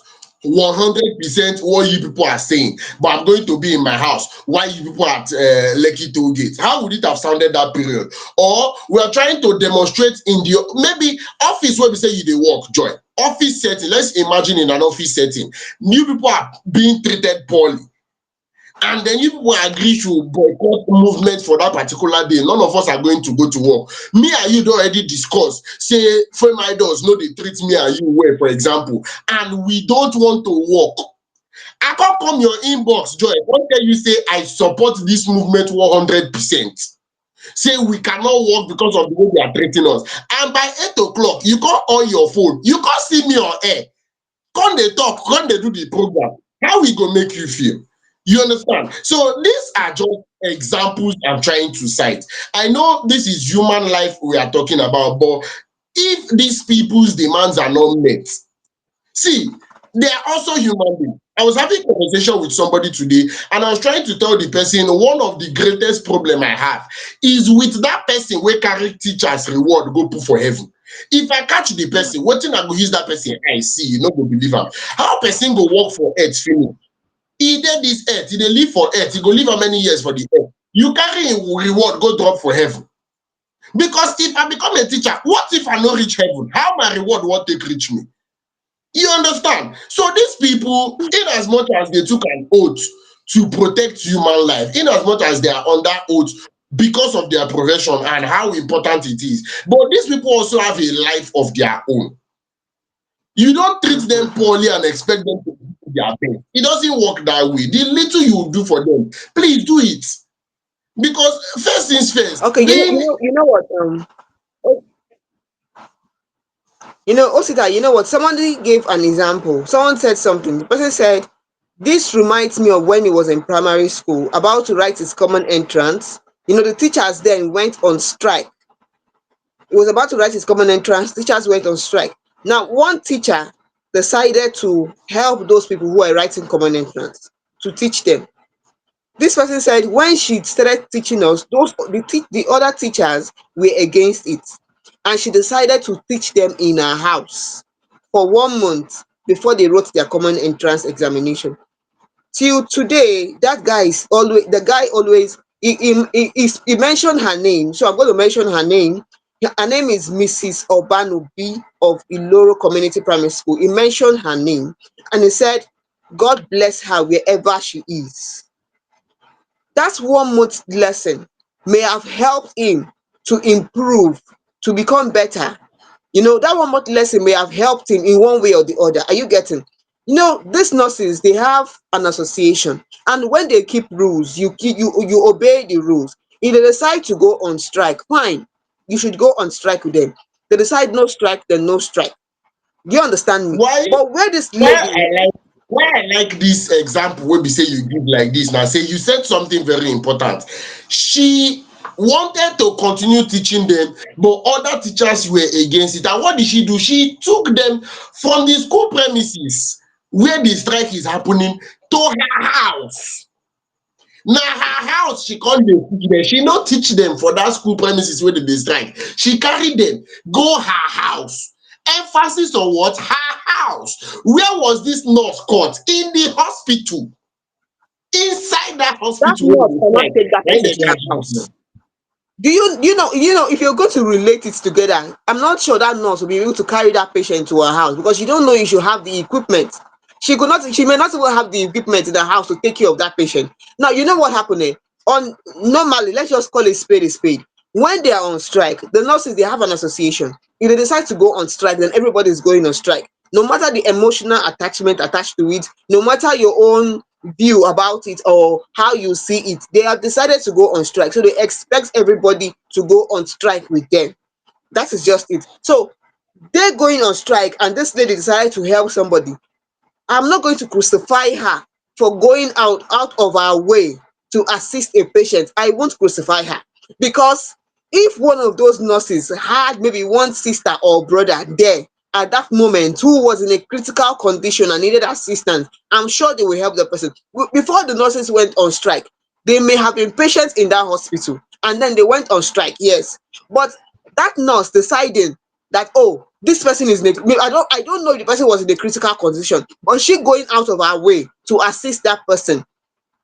100% what you people are saying, but I'm going to be in my house while you people are at Lekki toll gate? How would it have sounded that period? Or we are trying to demonstrate in the maybe office where we say you dey work, joy office setting. Let's imagine in an office setting, new people are being treated poorly, and then you people agree to boycott movement for that particular day. None of us are going to go to work. Me and you don already discuss say Fameidols no dey treat me and you well, for example, and we don't want to work. I come your inbox, joy, come tell you say I support this movement 100%, say we cannot work because of the way they are treating us, and by 8 o'clock you come on your phone, you come see me on air, come dey talk, come dey do the program. How we go make you feel? You understand? So these are just examples I'm trying to cite. I know this is human life we are talking about, but if these people's demands are not met, see, they are also human beings. I was having a conversation with somebody today, and I was trying to tell the person one of the greatest problem I have is with that person wey carry teachers reward go put for heaven. If I catch the person, wetin I go use that person eye see, you no go believe am. How person go work for earth finish? E dey this earth, e dey live for earth, e go live how many years for the earth? You carry im reward go drop for heaven. Because if I become a teacher, what if I no reach heaven? How my reward wan take reach me? You understand? So these people, in as much as they took an oath to protect human life, in as much as they are under oath because of their profession and how important it is, but these people also have a life of their own. You don't treat them Mhm. poorly and expect them to do their best. It doesn't work that way. The little you do for them, please do it. Because first things first, Okay, being you know what? O- Osita, you know what? Somebody gave an example. Someone said something. The person said, "This reminds me of when he was in primary school, about to write his common entrance. The teachers then went on strike. He was about to write his common entrance. Teachers went on strike. Now, one teacher decided to help those people who are writing common entrance to teach them. This person said when she started teaching us, the other teachers were against it, and she decided to teach them in her house for 1 month before they wrote their common entrance examination. Till today, that guy is always the guy always he mentioned her name, so I'm going to mention her name. Her name is Mrs. Obanobi of Iloro Community Primary School. He mentioned her name and he said, God bless her wherever she is. That 1 month lesson may have helped him to improve, to become better. That 1 month lesson may have helped him in one way or the other. Are you getting? These nurses, they have an association, and when they keep rules, you obey the rules. If they decide to go on strike, fine. you should go on strike with them. They decide no strike, then no strike. Do you understand me? Why But where this why lady, I like why I like this example wey be say you give like this now, say you said something very important. She wanted to continue teaching them, but other teachers were against it. And what did she do? She took them from the school premises where the strike is happening to her house. Na her house she come dey teach dem. She no teach dem for dat school premises wey dem dey strike. She carry dem go her house. Emphasis on what? Her house. Where was dis nurse caught? In the hospital. Inside dat that hospital wey nurse dem dey cannot strike, take that na im patient dem to carry her give house. dem. If you're going to relate it together, I'm not sure that nurse will be able to carry that patient to her house because you don't know if she have the equipment. She may not even have the equipment in the house to take care of that patient. Now, you know what happened there? On Normally, let's just call it spade a spade. When they are on strike, the nurses they have an association. If they decide to go on strike, then everybody is going on strike. No matter the emotional attachment attached to it, no matter your own view about it or how you see it, they have decided to go on strike, so they expect everybody to go on strike with them. That is just it. So they're going on strike and this lady decided to help somebody. I'm not going to crucify her for going out of her way to assist a patient. I won't crucify her because if one of those nurses had maybe one sister or brother there at that moment who was in a critical condition and needed assistance, I'm sure they will help the person. Before the nurses went on strike, they may have been patients in that hospital and then they went on strike, yes. But that nurse deciding that, oh, this person is in a, I don't know if the person was in a critical condition, but she going out of her way to assist that person.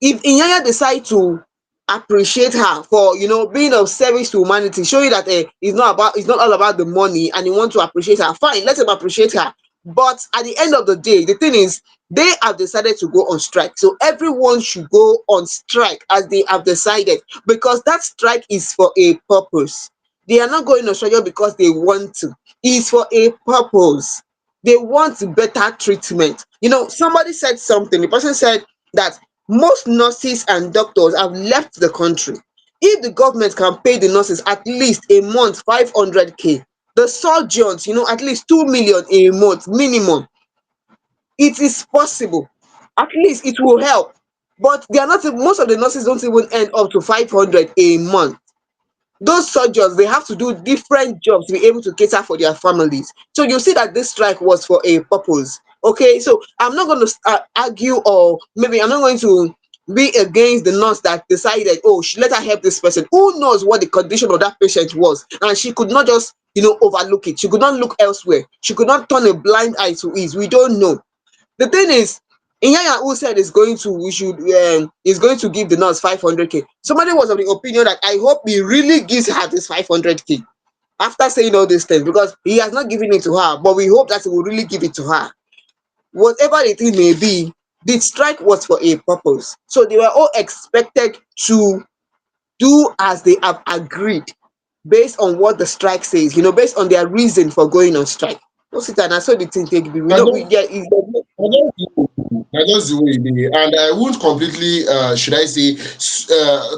If Iyanya decide to appreciate her for being of service to humanity, showing that it's not all about the money and you want to appreciate her, fine, let him appreciate her. But at the end of the day, the thing is they have decided to go on strike, so everyone should go on strike as they have decided, because that strike is for a purpose. They are not going on strike just because they want to. It's for a purpose. They want better treatment. Somebody said something. The person said that most nurses and doctors have left the country. If the government can pay the nurses at least a month 500K, the surgeons at least 2 million a month minimum, it is possible. At least it will help. But they are not, most of the nurses don't even earn up to 500 a month. Those surgeons, they have to do different jobs to be able to cater for their families. So you see that this strike was for a purpose. Okay, so I'm not going to argue, or maybe I'm not going to be against the nurse that decided, oh, she let her help this person. Who knows what the condition of that patient was, and she could not just overlook it. She could not look elsewhere. She could not turn a blind eye to it. We don't know. The thing is, Iyanya who said is going to give the nurse 500K. Somebody was of the opinion that I hope he really gives her this 500K after saying all these things, because he has not given it to her, but we hope that he will really give it to her. Whatever the thing may be, the strike was for a purpose. So they were all expected to do as they have agreed based on what the strike says, based on their reason for going on strike. What's it? And I saw the thing take be. We I know don't I just the way it is. And I won't completely, should I say,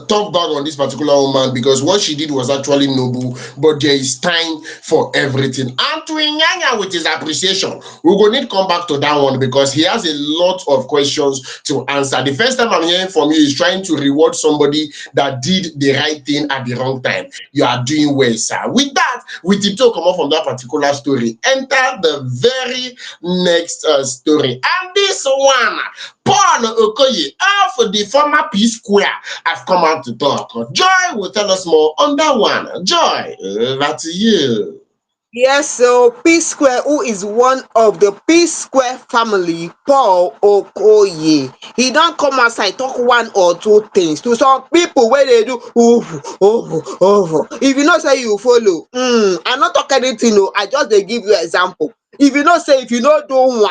talk back on this particular woman, because what she did was actually noble, but there is time for everything. And to Inyanya with his appreciation, we're going to come back to that one because he has a lot of questions to answer. The first time I'm hearing from you is trying to reward somebody that did the right thing at the wrong time. You are doing well, sir. With that, we tiptoe come up from that particular story. Enter the very next story. And this one, Paul Okoye of the former P Square, have come out to talk. Joy will tell us more on that one. Joy, over to you. Yes, so P Square, who is one of the P Square family, Paul Okoye, he don't come outside talk one or two things to some people where they do if you not say you follow, I not talk anything, no, I just dey give you example. If you not say, if you no do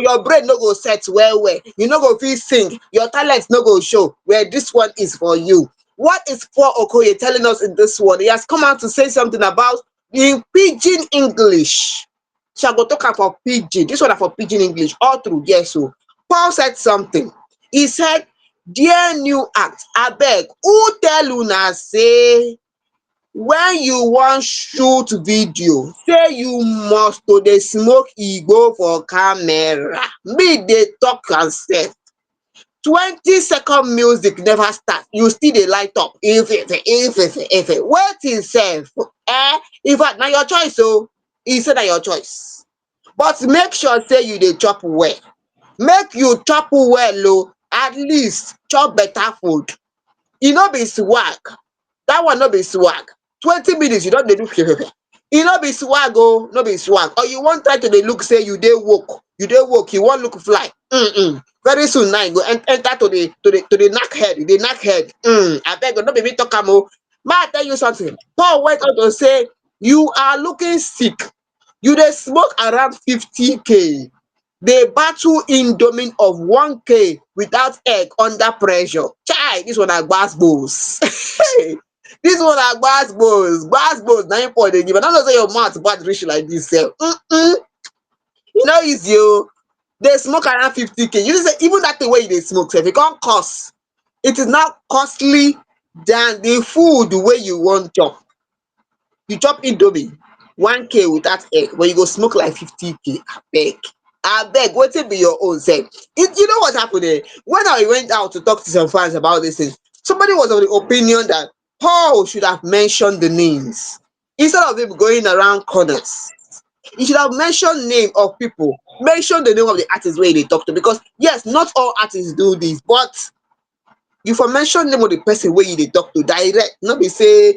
your brain no go set well well, you no go fit sing, your talent no go show, where this one is for you. What is Paul Okoye telling us in this one? He has come out to say something about in pidgin English. So I go talk am for pidgin. This one na for pidgin English all through. Yes, so Paul said something. He said, dear new act, abeg, who tell una say when you wan shoot video say you must to dey smoke igbo for camera, me dey talk am sef. 20-second music never start you still dey light up ife wetin sef. Infact na your choice oo, e say na your choice, but make sure say you dey chop well. Make you chop well oo, at least chop better food. E no be swag, dat one no be swag. 20 minutes you don dey do e no be swag oo, no be swag. Or you wan try to dey look say you dey woke, you wan look fly. Very soon now you go enter to dey knack head, you dey knack head. Abeg oo, no be me talk am oo. Make I tell you something, Paul went on to say you are looking sick, you dey smoke around 50k, dey battle indomie of 1k without egg under pressure. Chai, dis one na gbas-gbos. Dis one na gbas-gbos, gbas-gbos na im Paul dey give. I no know say your mouth bad reach like dis sef. E no easy oo. Dey smoke around 50k. You know say even dat thing wey you dey smoke sef, e come cost. It is now costly than the food wey you wan chop. You chop indomie 1k without egg but you go smoke like 50k. Abeg wetin be your own sef? You know what happen when I went out to talk to some fans about dis thing, somebody was of the opinion that Paul should have mentioned the names instead of him going around corners. He should have mentioned name of people, mention the name of the artist wey he dey talk to, because yes, not all artists do dis, but you for mention name of the person wey you dey talk to direct, no be say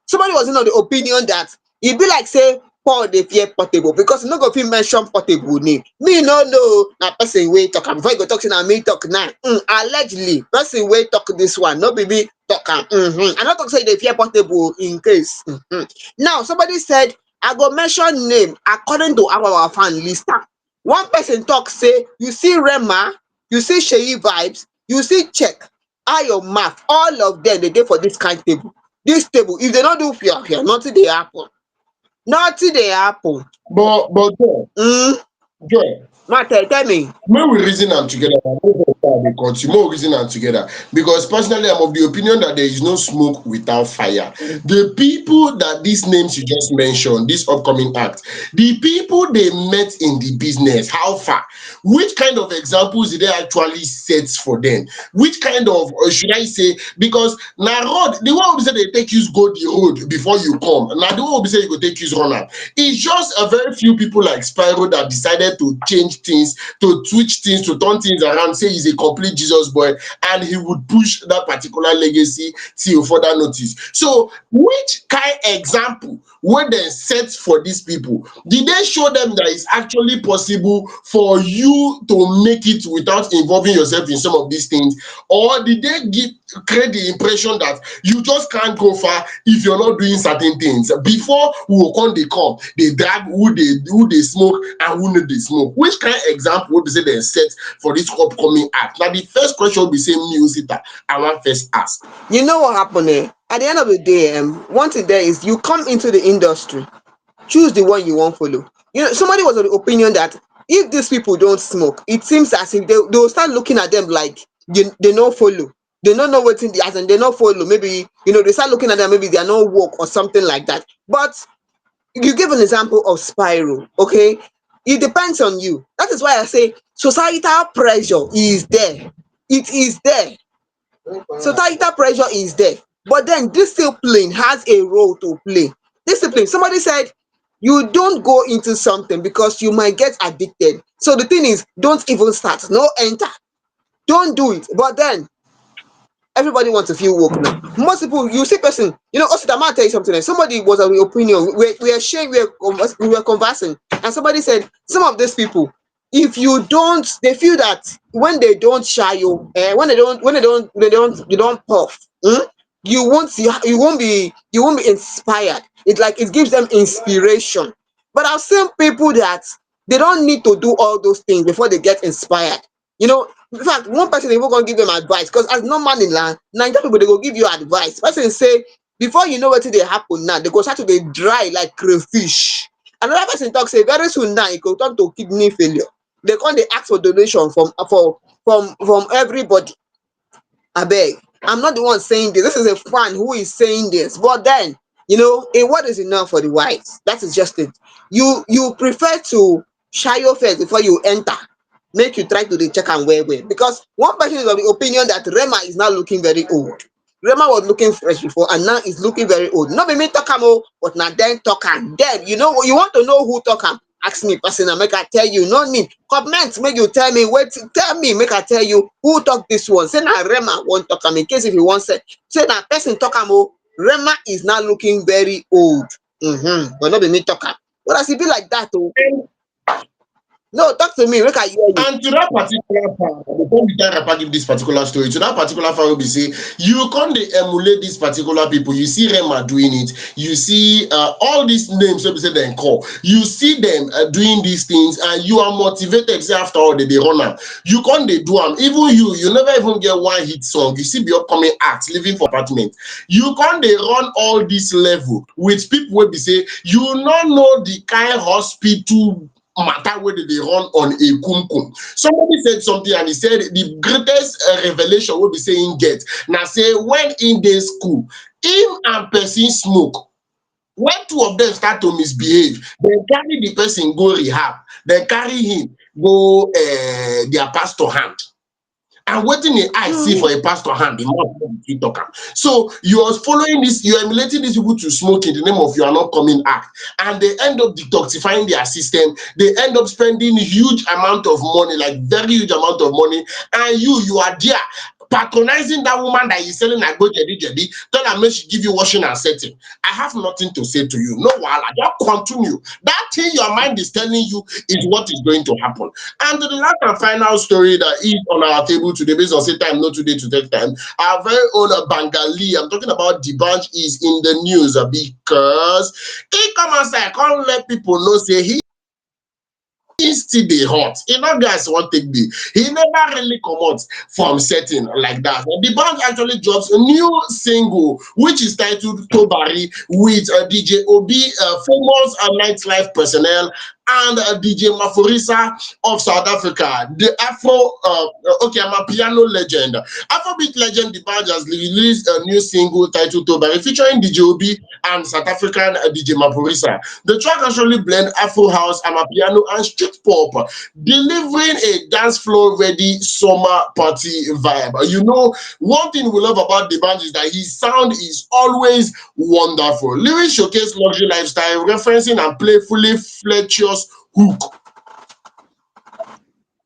somebody was of the opinion that e be like say Paul dey fear Portable because e no go fit mention Portable name. Me no know na person wey talk am, before you go talk say na me talk now. Allegedly person wey talk dis one no be me talk am. I no talk say e dey fear Portable in case. Now somebody said I go mention name according to how our fan list am. One person talk say you see Rema, you see Sheyi Vibes, you see Check, Ayo Math, all of them dey dey for dis kind table. Dis table if dey no do fear, nothing dey happen. Nothing dey happen. But Joy, Ma tell me. when we reason am together, because you more reason am together. Because personally, I'm of the opinion that there is no smoke without fire. The people that these names you just mentioned, this upcoming act, the people they met in the business, how far? Which kind of examples did they actually set for them? Which kind of, or should I say, because now road, the one who say they take you go the road before you come. Now the one who say you go take you run am. It's just a very few people like Spyro that decided to change things, to switch things, to turn things around, say he's a complete Jesus boy, and he would push that particular legacy till further notice. So, which kind example were they set for these people? Did they show them that it's actually possible for you to make it without involving yourself in some of these things? Or did they create the impression that you just can't go far if you're not doing certain things? Before they drag who they smoke and who no they smoke. Which kind of example would be say they set for this upcoming act? Now the first question will be saying music that I want first ask. You know what happened at the end of the day, one thing there is you come into the industry, choose the one you wan follow. Somebody was of the opinion that if these people don't smoke, it seems as if they will start looking at them like they no follow, they no know wetin as in they no follow. Maybe they start looking at them, maybe they are no work or something like that. But you give an example of Spyro, okay? It depends on you. That is why I say societal pressure is there. It is there. Societal pressure is there. But then discipline has a role to play. Discipline. Somebody said you don't go into something because you might get addicted. So the thing is, don't even start. No enter. Don't do it. But then everybody wants to feel woke now. Most people, you see person, also I might tell you something. Somebody was of the opinion, we were conversing, and somebody said some of these people, if you don't, they feel that when they don't shy you, you don't puff, you won't be inspired. It's like it gives them inspiration. But I've seen people that they don't need to do all those things before they get inspired. In fact, one person even gonna give them advice, because as normal in land, Nigerian people they go give you advice. Person say before you know wetin dey happen now, they go start to dey dry like crayfish. Another person talk say very soon now e go turn to kidney failure. They come dey ask for donation from everybody. Abeg, I'm not the one saying this. This is a fan who is saying this. But then A word is enough for the wise. That is just it. You prefer to shayo first before you enter. Make you try to dey check am well well, because one person is of the opinion that Rema is now looking very old. Rema was looking fresh before and now is looking very old. No be me talk am o, but na dem talk am. Den you want to know who talk am, ask me personal make I tell you. No need comment make you tell me, tell me make I tell you who talk this one. Say na Rema wan talk am, in case if you wan say na person talk am o. Rema is now looking very old. But no be me talk am. But as e be like that o. No, talk to me make I hear you. And to that particular part, before we tell Rapa give this particular story, to that particular part will be say, you can't dey emulate these particular people. You see Rema doing it. You see all these names, so we say they call. You see them doing these things, and you are motivated. Say after all, they run am. You can't dey do them. Even you never even get one hit song. You see the upcoming acts living for apartment. You can't dey run all this level with people wey be say you not know the kind hospital matter wey dey run on a kumkum. Somebody said something and he said the greatest revelation wey be say him get na say when in dey school, him and person smoke. When two of them start to misbehave, dem carry the person go rehab, dem carry him go their pastor hand. And wetin the eye see for a pastor hand, the mouth no fit talk am. So you are following this, you are emulating these people to smoke in the name of you are not coming act, and they end up detoxifying their system. They end up spending huge amount of money, like very huge amount of money, and you are there patronizing that woman that is selling agbo jedi, tell her make she give you washing and setting. I have nothing to say to you. No wahala, just continue. That thing your mind is telling you is what is going to happen. And the last and final story that is on our table today, based on say time, not today to take time, our very own Bangali, I'm talking about the bunch, is in the news because he come outside, can't let people know, say he still dey hot. E no get as wan take be. He never really comot from setting like that. The band actually drops a new single which is titled Tobari with DJ Obi, famous nightlife personnel, and DJ Maphorisa of South Africa. The I'm a piano legend. Afrobeat legend, the band has released a new single titled Tobari featuring DJ Obi and South African DJ Maphorisa. The track actually blend Afro house, amapiano, and street pop, delivering a dance floor ready summer party vibe. One thing we love about the band is that his sound is always wonderful. Lyrics showcase luxury lifestyle, referencing and playfully flirtatious hook.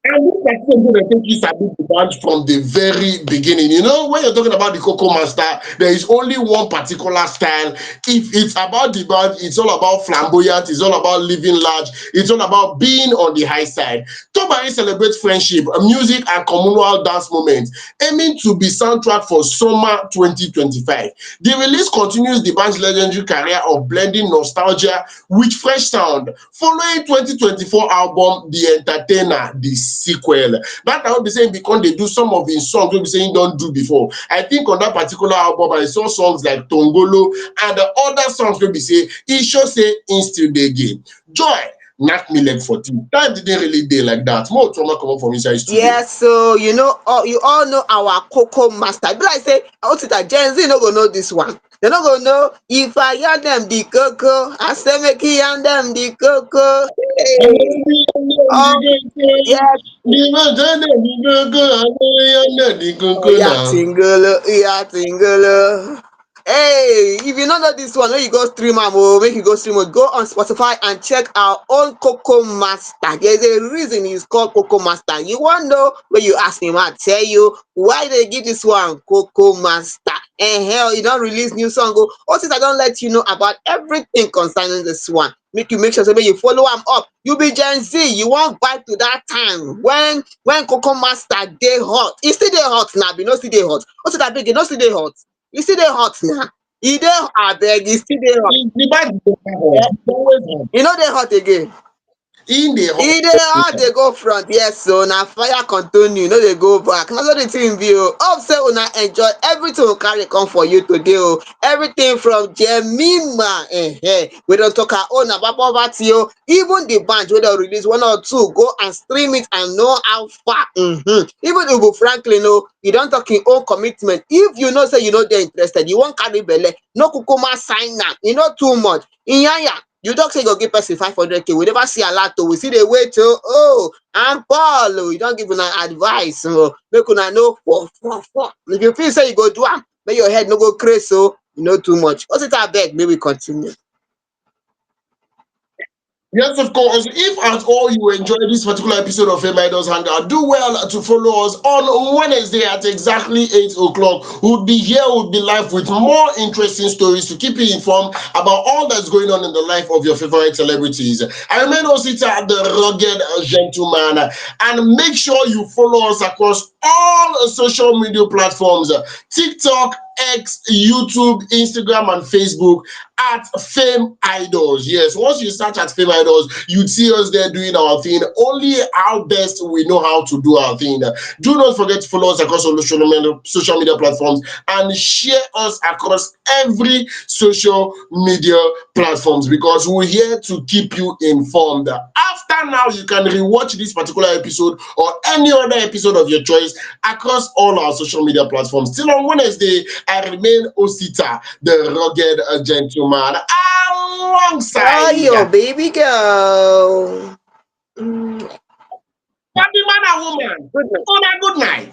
And this person going to take you sabi the band from the very beginning. When you're talking about the Coco Master, there is only one particular style. If it's about the band, it's all about flamboyant, it's all about living large, it's all about being on the high side. Tobari celebrates friendship, music, and communal dance moments, aiming to be soundtrack for summer 2025. The release continues the band's legendary career of blending nostalgia with fresh sound, following 2024 album The Entertainer, the sequel. That I will be saying because they do some of his songs we be saying don't do before. I think on that particular album I saw songs like Tongolo and the other songs we be say he should say in still dey game. Joy knock me leg 14. Time didn't really dey like that. More trauma come up from inside studio. Yes, so you all know our Coco Master. Be like say, out it that Gen Z no go know this one. They no go know if I yarn them the coco. I say make he yarn them the coco. Hey. Oh yes. Oh yeah, Now. tingolo, yeah, tingolo. Hey, if you don't know this one, when you go stream am make you go stream am. Go on Spotify and check our own Coco Master. There's a reason it's called Coco Master. You want know when you ask him, I'll tell you why they give this one Coco Master. And hell, you don't release new song. Since I don't let you know about everything concerning this one. Make sure say make you follow am up. You be Gen Z, you wan vibe to that time when Coco Master dey hot. E still dey hot now, but no still dey hot. Also that big, e no still dey hot. E still dey hot now. E dey abeg, e still dey hot. The bad is always hot. E no dey hot again. in the E dey hot. how dey go front, yes, so na fire continue, no dey go back. Na so the thing be o. Hope say una enjoy everything we carry come for you today o. Everything from Jemima, we don talk our own about poverty o. Even the band wey don release one or two, go and stream it and know how far. Even Ubi Franklin o, e don talk im own commitment. If you know say you no dey interested, you wan carry belle, no kukuma sign am, e no too much. Iyanya, you talk say you go give person 500k, we never see alert o, we still dey wait o. And Paul o, you don give una advice o, make una no fall. If you feel say you go do am, make your head no go craze o, e no too much. Osita abeg make we continue. Yes, of course. If at all you enjoy this particular episode of Fameidols Hangout, do well to follow us on Wednesday at exactly 8 o'clock. We'll be here, we'll be live with more interesting stories to keep you informed about all that's going on in the life of your favorite celebrities. I remain Osita, the rugged gentleman, and make sure you follow us across all social media platforms: TikTok, X, YouTube, Instagram, and Facebook at Fame Idols. Yes, once you search at Fame Idols, you'd see us there doing our thing. Only our best we know how to do our thing. Do not forget to follow us across all social media platforms and share us across every social media platforms, because we're here to keep you informed. After now, you can rewatch this particular episode or any other episode of your choice across all our social media platforms. Till on Wednesday, I remain Osita, the rugged gentleman, Oh, alongside your baby girl. Mm, Happy man and woman. good night. On a good night.